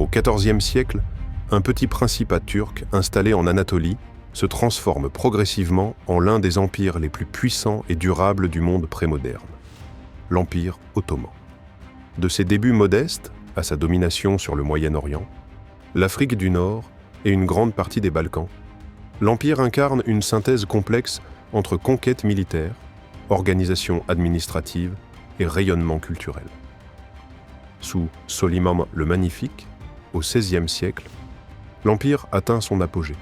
Au XIVe siècle, un petit principat turc installé en Anatolie se transforme progressivement en l'un des empires les plus puissants et durables du monde prémoderne, l'Empire ottoman. De ses débuts modestes à sa domination sur le Moyen-Orient, l'Afrique du Nord et une grande partie des Balkans, l'Empire incarne une synthèse complexe entre conquête militaire, organisation administrative et rayonnement culturel. Sous Soliman le Magnifique, au XVIe siècle, l'Empire atteint son apogée.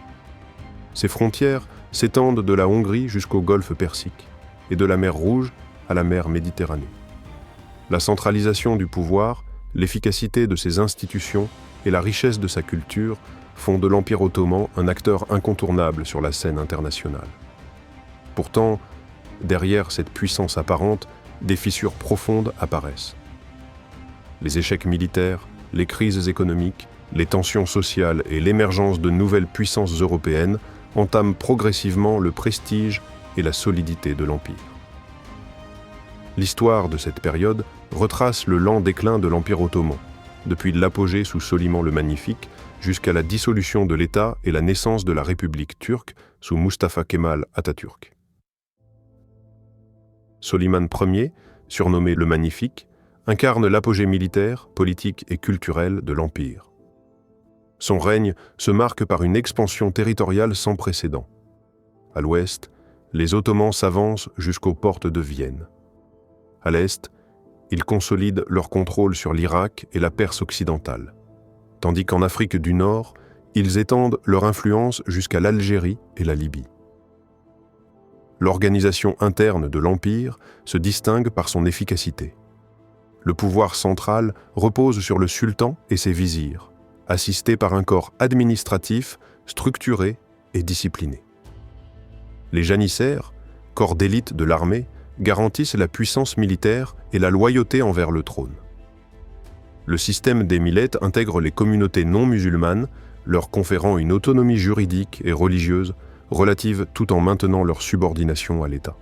Ses frontières s'étendent de la Hongrie jusqu'au golfe Persique et de la mer Rouge à la mer Méditerranée. La centralisation du pouvoir, l'efficacité de ses institutions et la richesse de sa culture font de l'Empire ottoman un acteur incontournable sur la scène internationale. Pourtant, derrière cette puissance apparente, des fissures profondes apparaissent. Les échecs militaires, les crises économiques, les tensions sociales et l'émergence de nouvelles puissances européennes entament progressivement le prestige et la solidité de l'Empire. L'histoire de cette période retrace le lent déclin de l'Empire ottoman, depuis l'apogée sous Soliman le Magnifique jusqu'à la dissolution de l'État et la naissance de la République turque sous Mustafa Kemal Atatürk. Soliman Ier, surnommé le Magnifique, incarne l'apogée militaire, politique et culturelle de l'Empire. Son règne se marque par une expansion territoriale sans précédent. À l'ouest, les Ottomans s'avancent jusqu'aux portes de Vienne. À l'est, ils consolident leur contrôle sur l'Irak et la Perse occidentale, tandis qu'en Afrique du Nord, ils étendent leur influence jusqu'à l'Algérie et la Libye. L'organisation interne de l'Empire se distingue par son efficacité. Le pouvoir central repose sur le sultan et ses vizirs, assistés par un corps administratif structuré et discipliné. Les janissaires, corps d'élite de l'armée, garantissent la puissance militaire et la loyauté envers le trône. Le système des milettes intègre les communautés non musulmanes, leur conférant une autonomie juridique et religieuse relative tout en maintenant leur subordination à l'État.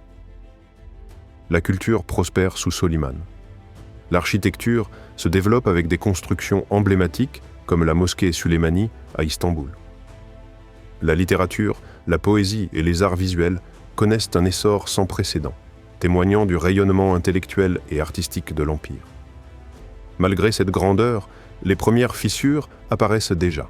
La culture prospère sous Soliman. L'architecture se développe avec des constructions emblématiques comme la mosquée Süleymani à Istanbul. La littérature, la poésie et les arts visuels connaissent un essor sans précédent, témoignant du rayonnement intellectuel et artistique de l'Empire. Malgré cette grandeur, les premières fissures apparaissent déjà.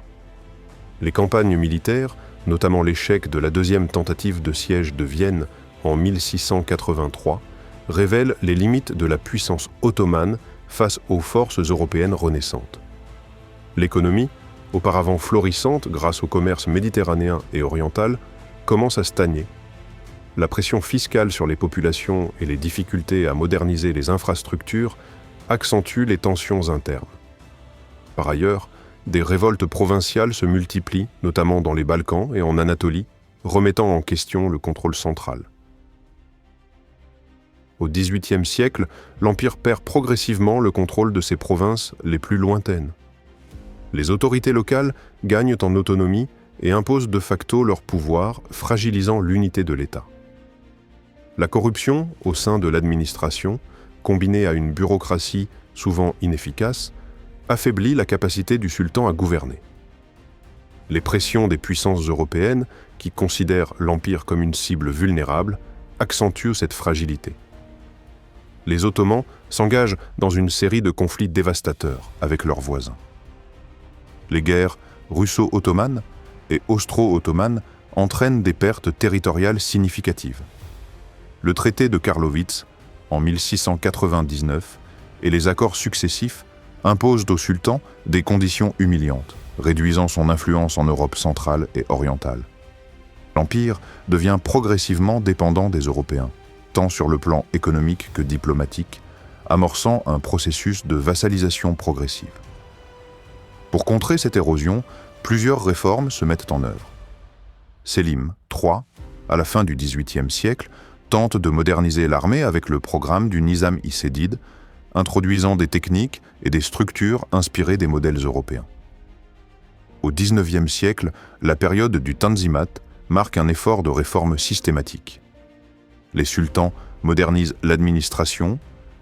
Les campagnes militaires, notamment l'échec de la deuxième tentative de siège de Vienne en 1683, révèlent les limites de la puissance ottomane face aux forces européennes renaissantes. L'économie, auparavant florissante grâce au commerce méditerranéen et oriental, commence à stagner. La pression fiscale sur les populations et les difficultés à moderniser les infrastructures accentuent les tensions internes. Par ailleurs, des révoltes provinciales se multiplient, notamment dans les Balkans et en Anatolie, remettant en question le contrôle central. Au XVIIIe siècle, l'Empire perd progressivement le contrôle de ses provinces les plus lointaines. Les autorités locales gagnent en autonomie et imposent de facto leur pouvoir, fragilisant l'unité de l'État. La corruption au sein de l'administration, combinée à une bureaucratie souvent inefficace, affaiblit la capacité du sultan à gouverner. Les pressions des puissances européennes, qui considèrent l'Empire comme une cible vulnérable, accentuent cette fragilité. Les Ottomans s'engagent dans une série de conflits dévastateurs avec leurs voisins. Les guerres russo-ottomanes et austro-ottomanes entraînent des pertes territoriales significatives. Le traité de Karlowitz, en 1699, et les accords successifs imposent au sultan des conditions humiliantes, réduisant son influence en Europe centrale et orientale. L'Empire devient progressivement dépendant des Européens, tant sur le plan économique que diplomatique, amorçant un processus de vassalisation progressive. Pour contrer cette érosion, plusieurs réformes se mettent en œuvre. Sélim III, à la fin du XVIIIe siècle, tente de moderniser l'armée avec le programme du Nizam-i Sedid, introduisant des techniques et des structures inspirées des modèles européens. Au XIXe siècle, la période du Tanzimat marque un effort de réforme systématique. Les sultans modernisent l'administration,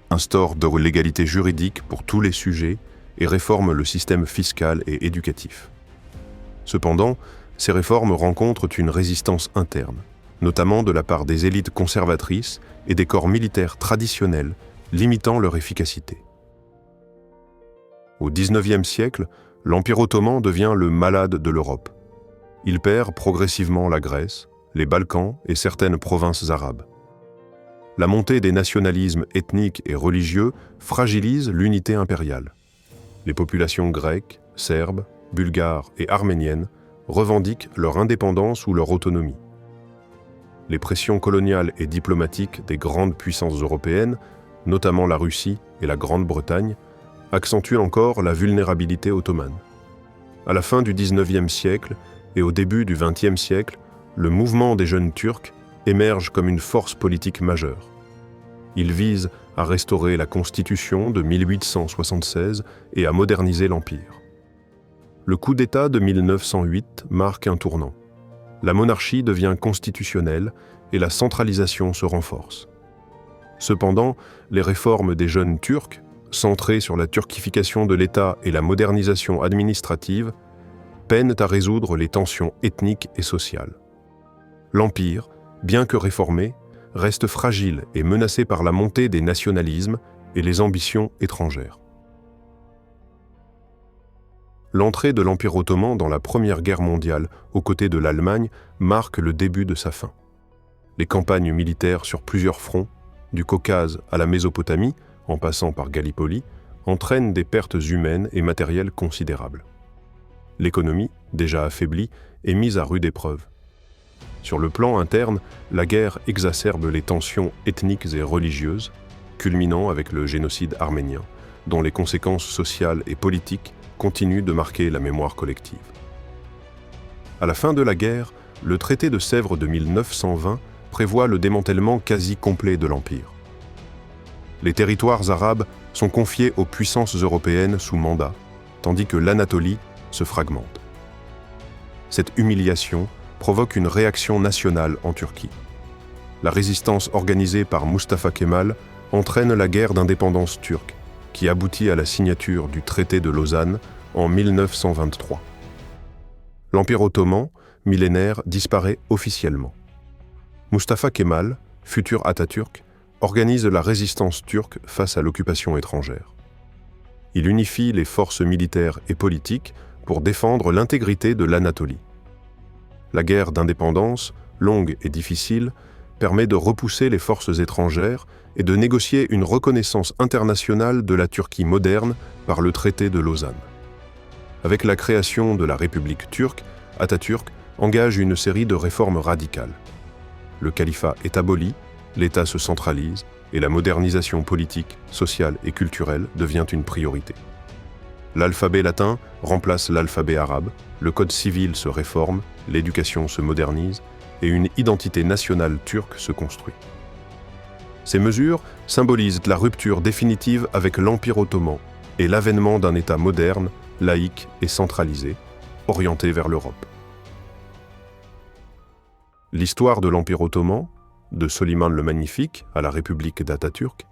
instaurent de l'égalité juridique pour tous les sujets et réforme le système fiscal et éducatif. Cependant, ces réformes rencontrent une résistance interne, notamment de la part des élites conservatrices et des corps militaires traditionnels, limitant leur efficacité. Au XIXe siècle, l'Empire ottoman devient le malade de l'Europe. Il perd progressivement la Grèce, les Balkans et certaines provinces arabes. La montée des nationalismes ethniques et religieux fragilise l'unité impériale. Les populations grecques, serbes, bulgares et arméniennes revendiquent leur indépendance ou leur autonomie. Les pressions coloniales et diplomatiques des grandes puissances européennes, notamment la Russie et la Grande-Bretagne, accentuent encore la vulnérabilité ottomane. À la fin du XIXe siècle et au début du XXe siècle, le mouvement des jeunes Turcs émerge comme une force politique majeure. Il vise à restaurer la Constitution de 1876 et à moderniser l'Empire. Le coup d'État de 1908 marque un tournant. La monarchie devient constitutionnelle et la centralisation se renforce. Cependant, les réformes des jeunes Turcs, centrées sur la turquification de l'État et la modernisation administrative, peinent à résoudre les tensions ethniques et sociales. L'Empire, bien que réformé, reste fragile et menacé par la montée des nationalismes et les ambitions étrangères. L'entrée de l'Empire ottoman dans la Première Guerre mondiale aux côtés de l'Allemagne marque le début de sa fin. Les campagnes militaires sur plusieurs fronts, du Caucase à la Mésopotamie, en passant par Gallipoli, entraînent des pertes humaines et matérielles considérables. L'économie, déjà affaiblie, est mise à rude épreuve. Sur le plan interne, la guerre exacerbe les tensions ethniques et religieuses, culminant avec le génocide arménien, dont les conséquences sociales et politiques continuent de marquer la mémoire collective. À la fin de la guerre, le traité de Sèvres de 1920 prévoit le démantèlement quasi complet de l'Empire. Les territoires arabes sont confiés aux puissances européennes sous mandat, tandis que l'Anatolie se fragmente. Cette humiliation provoque une réaction nationale en Turquie. La résistance organisée par Mustafa Kemal entraîne la guerre d'indépendance turque, qui aboutit à la signature du traité de Lausanne en 1923. L'Empire ottoman, millénaire, disparaît officiellement. Mustafa Kemal, futur Atatürk, organise la résistance turque face à l'occupation étrangère. Il unifie les forces militaires et politiques pour défendre l'intégrité de l'Anatolie. La guerre d'indépendance, longue et difficile, permet de repousser les forces étrangères et de négocier une reconnaissance internationale de la Turquie moderne par le traité de Lausanne. Avec la création de la République turque, Atatürk engage une série de réformes radicales. Le califat est aboli, l'État se centralise et la modernisation politique, sociale et culturelle devient une priorité. L'alphabet latin remplace l'alphabet arabe, le code civil se réforme, l'éducation se modernise et une identité nationale turque se construit. Ces mesures symbolisent la rupture définitive avec l'Empire ottoman et l'avènement d'un État moderne, laïque et centralisé, orienté vers l'Europe. L'histoire de l'Empire ottoman, de Soliman le Magnifique à la République d'Atatürk,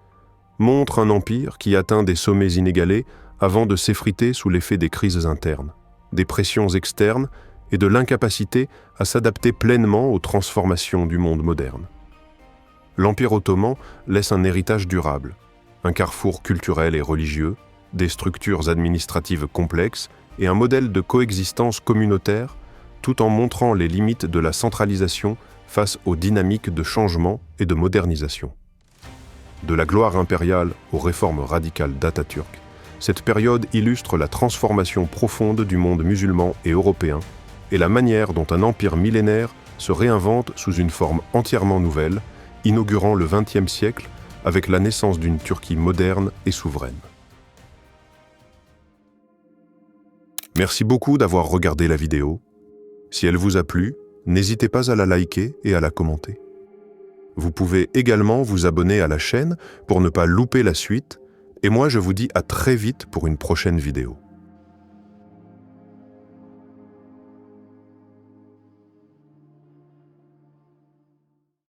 montre un empire qui atteint des sommets inégalés avant de s'effriter sous l'effet des crises internes, des pressions externes et de l'incapacité à s'adapter pleinement aux transformations du monde moderne. L'Empire ottoman laisse un héritage durable, un carrefour culturel et religieux, des structures administratives complexes et un modèle de coexistence communautaire, tout en montrant les limites de la centralisation face aux dynamiques de changement et de modernisation. De la gloire impériale aux réformes radicales d'Atatürk, cette période illustre la transformation profonde du monde musulman et européen et la manière dont un empire millénaire se réinvente sous une forme entièrement nouvelle, inaugurant le XXe siècle avec la naissance d'une Turquie moderne et souveraine. Merci beaucoup d'avoir regardé la vidéo. Si elle vous a plu, n'hésitez pas à la liker et à la commenter. Vous pouvez également vous abonner à la chaîne pour ne pas louper la suite, et moi je vous dis à très vite pour une prochaine vidéo.